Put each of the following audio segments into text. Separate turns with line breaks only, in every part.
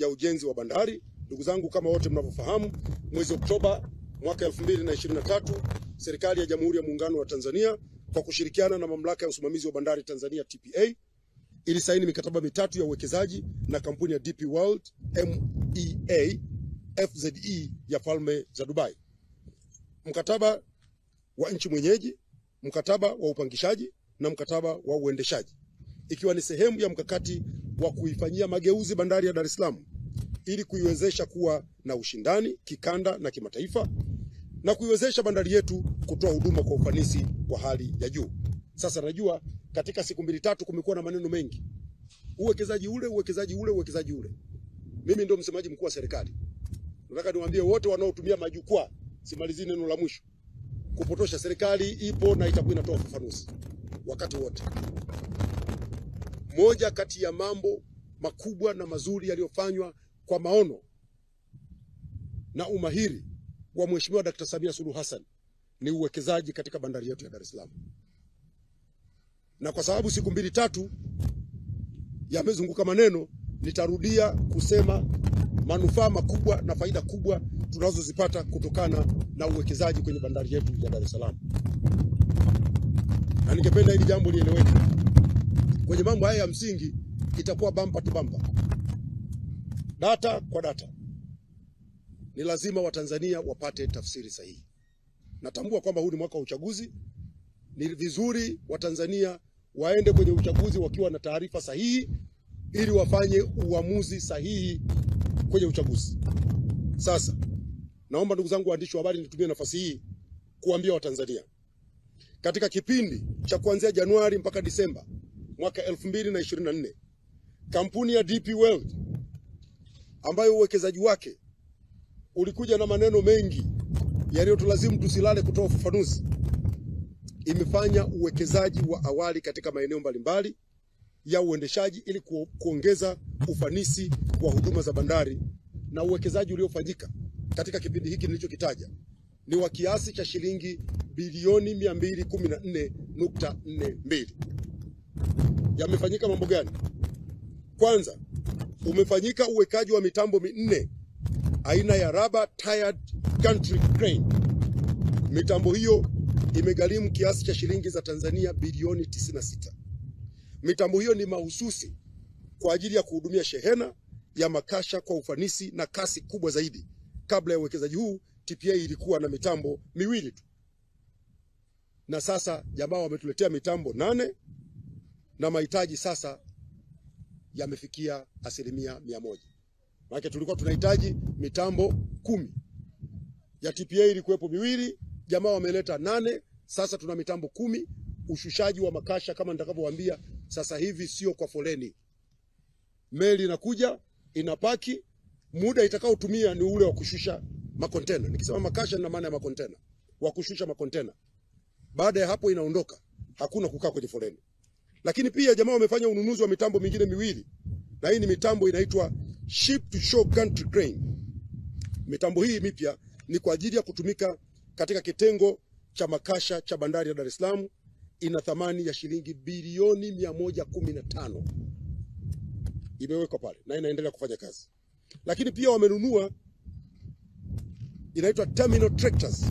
ya ujenzi wa bandari. Ndugu zangu, kama wote mnavyofahamu, mwezi Oktoba mwaka 2023 serikali ya Jamhuri ya Muungano wa Tanzania kwa kushirikiana na Mamlaka ya Usimamizi wa Bandari Tanzania TPA ilisaini mikataba mitatu ya uwekezaji na kampuni ya DP World MEA FZE ya Falme za Dubai. Mkataba wa nchi mwenyeji, mkataba wa upangishaji na mkataba wa uendeshaji, ikiwa ni sehemu ya mkakati wa kuifanyia mageuzi bandari ya Dar es Salaam ili kuiwezesha kuwa na ushindani kikanda na kimataifa na kuiwezesha bandari yetu kutoa huduma kwa ufanisi wa hali ya juu. Sasa najua katika siku 2-3 kumekuwa na maneno mengi. Uwekezaji ule, uwekezaji ule, uwekezaji ule. Mimi ndio msemaji mkuu wa serikali. Nataka niwaambie wote wanaotumia majukwaa, simalizi neno la mwisho, kupotosha serikali ipo na itakuwa inatoa ufafanuzi wakati wote. Moja kati ya mambo makubwa na mazuri yaliyofanywa kwa maono na umahiri wa Mheshimiwa Dr. Samia Suluhu Hassan ni uwekezaji katika bandari yetu ya Dar es Salaam. Na kwa sababu siku 2-3 yamezunguka maneno, nitarudia kusema manufaa makubwa na faida kubwa tunazozipata kutokana na uwekezaji kwenye bandari yetu ya Dar es Salaam. Na ningependa hili jambo lieleweke. Kwenye mambo haya ya msingi itakuwa bumper to bumper. Data kwa data. Ni lazima Watanzania wapate tafsiri sahihi. Natambua kwamba huu ni mwaka wa uchaguzi. Ni vizuri Watanzania waende kwenye uchaguzi wakiwa na taarifa sahihi ili wafanye uamuzi sahihi kwenye uchaguzi. Sasa naomba ndugu zangu waandishi wa habari nitumie nafasi hii kuambia Watanzania, katika kipindi cha kuanzia Januari mpaka Disemba mwaka 2024, kampuni ya DP World ambayo uwekezaji wake ulikuja na maneno mengi yaliyotulazimu tusilale kutoa ufafanuzi, imefanya uwekezaji wa awali katika maeneo mbalimbali ya uendeshaji ili kuongeza ufanisi wa huduma za bandari, na uwekezaji uliofanyika katika kipindi hiki nilichokitaja ni wa kiasi cha shilingi bilioni 214.42. Yamefanyika mambo gani? Kwanza, umefanyika uwekaji wa mitambo 4 aina ya rubber tired gantry crane. Mitambo hiyo imegharimu kiasi cha shilingi za Tanzania bilioni 96. Mitambo hiyo ni mahususi kwa ajili ya kuhudumia shehena ya makasha kwa ufanisi na kasi kubwa zaidi. Kabla ya uwekezaji huu, TPA ilikuwa na mitambo 2 tu. Na sasa jamaa wametuletea mitambo 8 na mahitaji sasa yamefikia 100%. Maana tulikuwa tunahitaji mitambo 10. Ya TPA ilikuwepo 2, jamaa wameleta 8, sasa tuna mitambo 10. Ushushaji wa makasha kama nitakavyowaambia sasa hivi sio kwa foleni. Meli inakuja, inapaki, muda itakaotumia ni ule wa kushusha makontena. Nikisema makasha nina maana ya makontena. Wa kushusha makontena. Baada ya hapo inaondoka. Hakuna kukaa kwenye foleni. Lakini pia jamaa wamefanya ununuzi wa mitambo mingine 2. Na hii ni mitambo inaitwa ship to shore gantry crane. Mitambo hii mipya ni kwa ajili ya kutumika katika kitengo cha makasha cha bandari ya Dar es Salaam. Ina thamani ya shilingi bilioni 115. Imewekwa pale na inaendelea kufanya kazi. Lakini pia wamenunua inaitwa terminal tractors.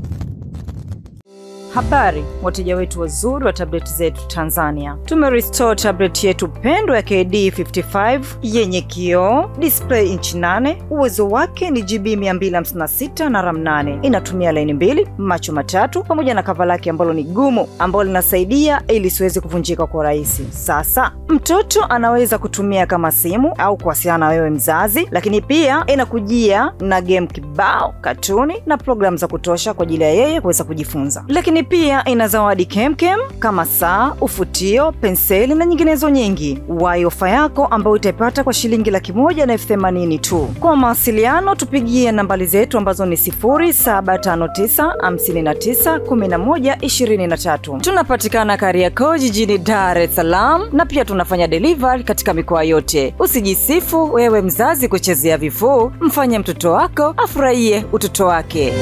Habari wateja wetu wazuri wa tablet zetu Tanzania. Tumerestore tablet yetu pendwa ya KD55 yenye kioo, display inchi 8, uwezo wake ni GB 256 na RAM 8. Inatumia line 2, macho matatu pamoja na cover lake ambalo ni gumu ambalo linasaidia ili siweze kuvunjika kwa rahisi. Sasa mtoto anaweza kutumia kama simu au kuwasiliana na wewe mzazi, lakini pia inakujia na game kibao, katuni na program za kutosha kwa ajili ya yeye kuweza kujifunza. Lakini pia ina zawadi kemkem kama saa, ufutio, penseli na nyinginezo nyingi. Wahi ofa yako ambayo utaipata kwa shilingi 180,000 tu. Kwa mawasiliano tupigie nambari zetu ambazo ni 0759591123. Tunapatikana Kariakoo jijini Dar es Salaam na pia tunafanya delivery katika mikoa yote. Usijisifu wewe mzazi kuchezea vifuu, mfanye mtoto wako afurahie utoto wake.